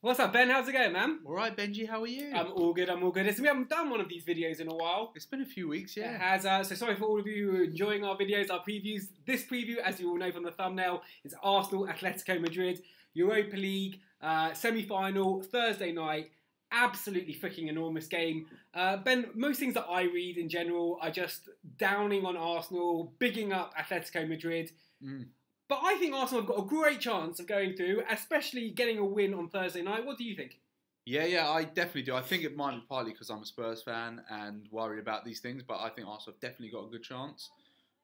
What's up, Ben? How's it going, man? All right, Benji, how are you? I'm all good, Listen, we haven't done one of these videos in a while. It's been a few weeks, yeah. It has, so sorry for all of you who are enjoying our videos, our previews. This preview, as you all know from the thumbnail, is Arsenal, Atletico Madrid, Europa League, semi-final, Thursday night. Absolutely freaking enormous game. Ben, most things that I read in general are just downing on Arsenal, bigging up Atletico Madrid. But I think Arsenal have got a great chance of going through, especially getting a win on Thursday night. What do you think? Yeah, I definitely do. I think it might be partly because I'm a Spurs fan and worry about these things, but I think Arsenal have definitely got a good chance.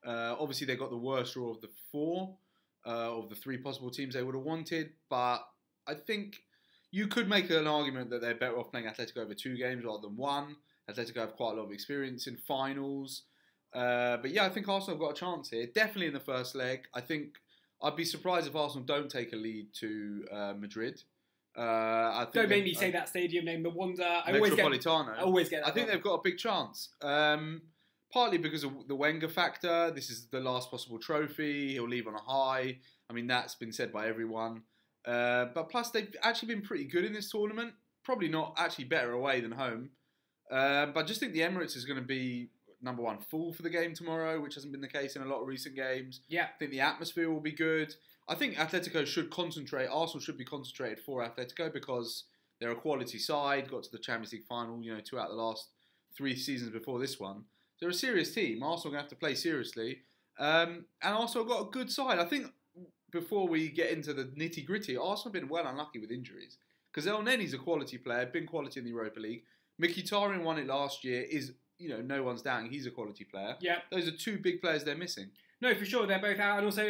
Obviously, they got the worst draw of the four, of the three possible teams they would have wanted, but I think you could make an argument that they're better off playing Atletico over 2 games rather than 1. Atletico have quite a lot of experience in finals. But yeah, I think Arsenal have got a chance here. Definitely in the first leg. I think I'd be surprised if Arsenal don't take a lead to Madrid. Don't make me say that stadium name, the Wanda. Metropolitano. I always get that. I think they've got a big chance. Partly because of the Wenger factor. This is the last possible trophy. He'll leave on a high. I mean, that's been said by everyone. But plus, they've actually been pretty good in this tournament. Probably not actually better away than home. But I just think the Emirates is going to be number one, full for the game tomorrow, which hasn't been the case in a lot of recent games. Yeah. I think the atmosphere will be good. I think Atletico should concentrate. Arsenal should be concentrated for Atletico because they're a quality side, got to the Champions League final, 2 out of the last 3 seasons before this one. They're a serious team. Arsenal are going to have to play seriously. And Arsenal got a good side. I think before we get into the nitty-gritty, Arsenal have been well unlucky with injuries. Because El Nenny's a quality player, been quality in the Europa League. Mkhitaryan won it last year, is... no one's doubting he's a quality player. Yeah. Those are 2 big players they're missing. No, for sure. They're both out. And also,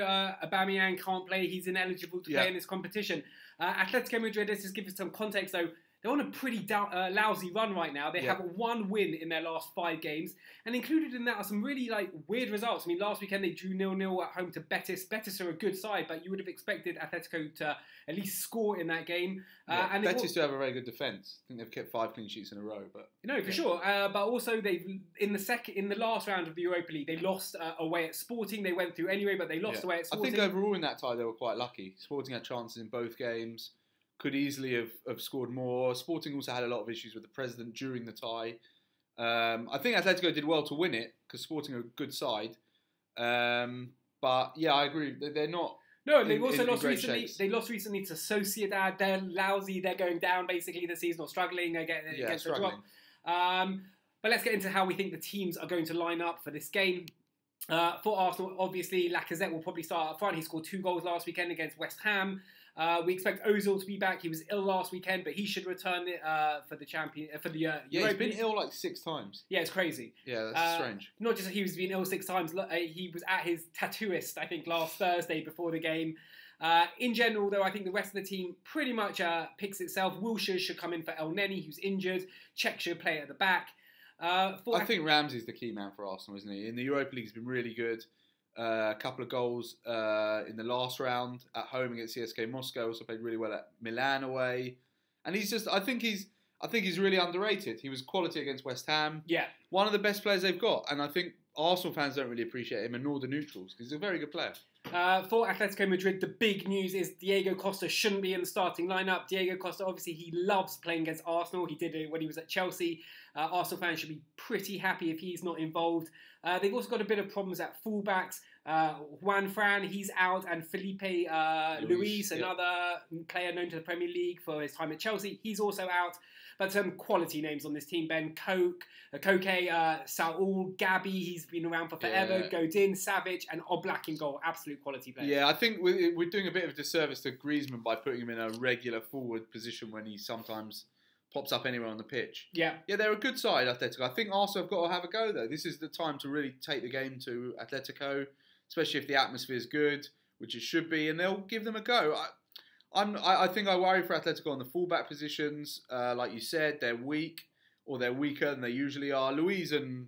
Aubameyang can't play. He's ineligible to play in this competition. Atletico Madrid, let's just give us some context, though. They're on a pretty lousy run right now. They have 1 win in their last 5 games. And included in that are some really weird results. I mean, last weekend they drew 0-0 at home to Betis. Betis are a good side, but you would have expected Atletico to at least score in that game. And Betis do have a very good defence. I think they've kept 5 clean sheets in a row. But for sure. But also they've in the last round of the Europa League, they lost away at Sporting. They went through anyway, but they lost away at Sporting. I think overall in that tie they were quite lucky. Sporting had chances in both games. Could easily have scored more. Sporting also had a lot of issues with the president during the tie. I think Atletico did well to win it because Sporting are a good side. But yeah, I agree. They're not. No, they've also lost recently. They lost recently to Sociedad. They're lousy. They're going down basically this season or struggling against the drop. But let's get into how we think the teams are going to line up for this game. For Arsenal, obviously, Lacazette will probably start up front. He scored 2 goals last weekend against West Ham. We expect Ozil to be back. He was ill last weekend, but he should return for the Europa he's been ill 6 times. Yeah, it's crazy. Yeah, that's strange. Not just that he was being ill 6 times. He was at his tattooist, I think, last Thursday before the game. In general, though, I think the rest of the team pretty much picks itself. Wilshere should come in for El Neni, who's injured. Cech should play at the back. I think Ramsey's the key man for Arsenal, isn't he? In the Europa League, he's been really good. A couple of goals in the last round at home against CSKA Moscow. Also played really well at Milan away, and he's just. I think he's really underrated. He was quality against West Ham. Yeah, one of the best players they've got, and I think Arsenal fans don't really appreciate him, and nor the neutrals, because he's a very good player. For Atletico Madrid, the big news is Diego Costa shouldn't be in the starting lineup. Diego Costa, obviously, he loves playing against Arsenal. He did it when he was at Chelsea. Arsenal fans should be pretty happy if he's not involved. They've also got a bit of problems at fullbacks. Juan Fran, he's out, and Felipe Luis, another player known to the Premier League for his time at Chelsea, he's also out. But some quality names on this team, Ben. Koke, Saul, Gabby, he's been around for forever. Godin, Savic, and Oblak in goal. Absolute quality players. Yeah, I think we're doing a bit of a disservice to Griezmann by putting him in a regular forward position when he sometimes pops up anywhere on the pitch. Yeah, they're a good side, Atletico. I think Arsenal have got to have a go, though. This is the time to really take the game to Atletico, especially if the atmosphere is good, which it should be, and they'll give them a go. I think I worry for Atletico on the fullback positions. Like you said, they're weak, or they're weaker than they usually are. Luis and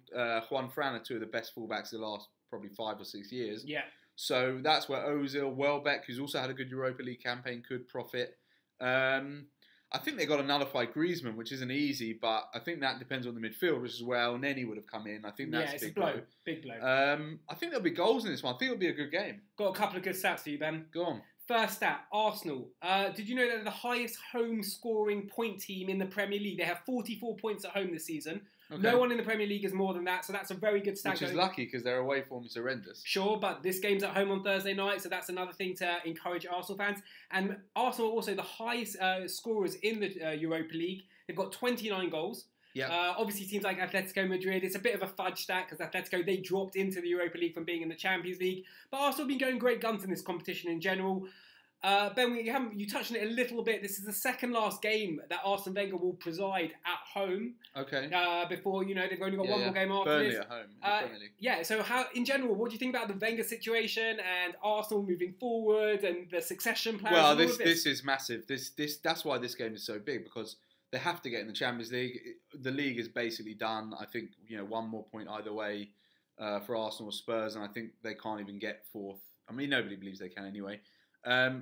Juan Fran are 2 of the best fullbacks of the last probably 5 or 6 years. Yeah. So that's where Ozil, Welbeck, who's also had a good Europa League campaign, could profit. I think they've got to nullify Griezmann, which isn't easy, but I think that depends on the midfielders as well. Nenny would have come in. I think that's a big blow. Big blow. I think there'll be goals in this one. I think it'll be a good game. Got a couple of good stats for you, Ben. Go on. First stat, Arsenal. Did you know they're the highest home scoring point team in the Premier League? They have 44 points at home this season. Okay. No one in the Premier League is more than that, so that's a very good stat. Which is lucky because their away form is horrendous. Sure, but this game's at home on Thursday night, so that's another thing to encourage Arsenal fans. And Arsenal are also the highest scorers in the Europa League. They've got 29 goals. Yeah. Obviously, teams like Atletico Madrid, it's a bit of a fudge stat because Atletico, they dropped into the Europa League from being in the Champions League. But Arsenal have been going great guns in this competition in general. Ben, you touched on it a little bit. This is the second last game that Arsene Wenger will preside at home. Okay. Before, they've only got one more game after Burnley this. At home. Premier League. Yeah, so in general, what do you think about the Wenger situation and Arsenal moving forward and the succession plans? Well, this is massive. That's why this game is so big, because they have to get in the Champions League. The league is basically done. I think, one more point either way for Arsenal or Spurs, and I think they can't even get fourth. I mean, nobody believes they can anyway.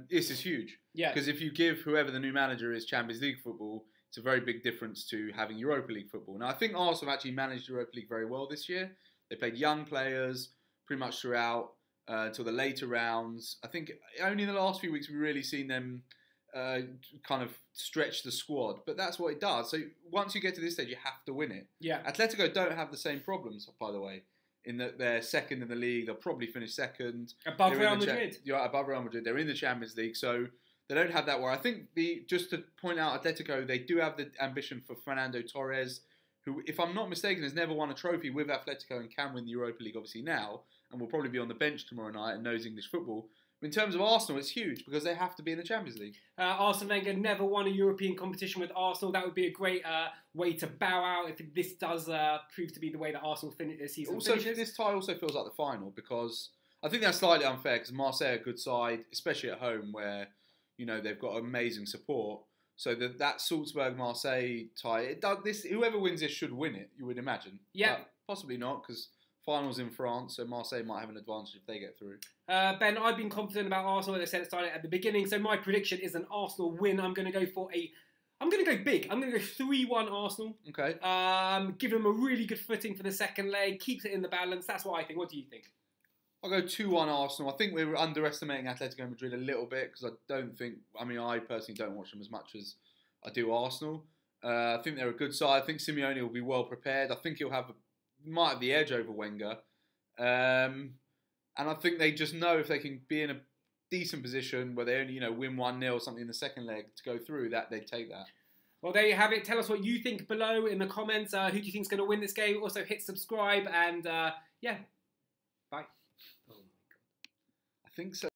This is huge. Yeah. Because if you give whoever the new manager is Champions League football, it's a very big difference to having Europa League football. Now, I think Arsenal have actually managed Europa League very well this year. They played young players pretty much throughout until the later rounds. I think only in the last few weeks we've really seen them kind of stretch the squad. But that's what it does. So once you get to this stage, you have to win it. Yeah. Atletico don't have the same problems, by the way. In that they're second in the league, they'll probably finish second. Above Real Madrid. Above Real Madrid. They're in the Champions League, so they don't have that worry. I think just to point out, Atletico, they do have the ambition for Fernando Torres, who, if I'm not mistaken, has never won a trophy with Atletico and can win the Europa League obviously now, and will probably be on the bench tomorrow night and knows English football. In terms of Arsenal, it's huge because they have to be in the Champions League. Arsene Wenger never won a European competition with Arsenal. That would be a great way to bow out if this does prove to be the way that Arsenal finish this season. Also, this tie also feels like the final because I think that's slightly unfair because Marseille are a good side, especially at home where they've got amazing support. So that Salzburg-Marseille tie, whoever wins this should win it. You would imagine. Yeah, but possibly not because finals in France, so Marseille might have an advantage if they get through. Ben, I've been confident about Arsenal, as I said at the beginning, so my prediction is an Arsenal win. I'm going to go big. I'm going to go 3-1 Arsenal. Okay. Give them a really good footing for the second leg, keeps it in the balance. That's what I think. What do you think? I'll go 2-1 Arsenal. I think we're underestimating Atletico Madrid a little bit because I personally don't watch them as much as I do Arsenal. I think they're a good side. I think Simeone will be well prepared. I think might have the edge over Wenger. And I think they just know if they can be in a decent position where they only, win 1-0 or something in the second leg to go through, that they'd take that. Well, there you have it. Tell us what you think below in the comments. Who do you think is going to win this game? Also, hit subscribe and, bye. Oh my God. I think so.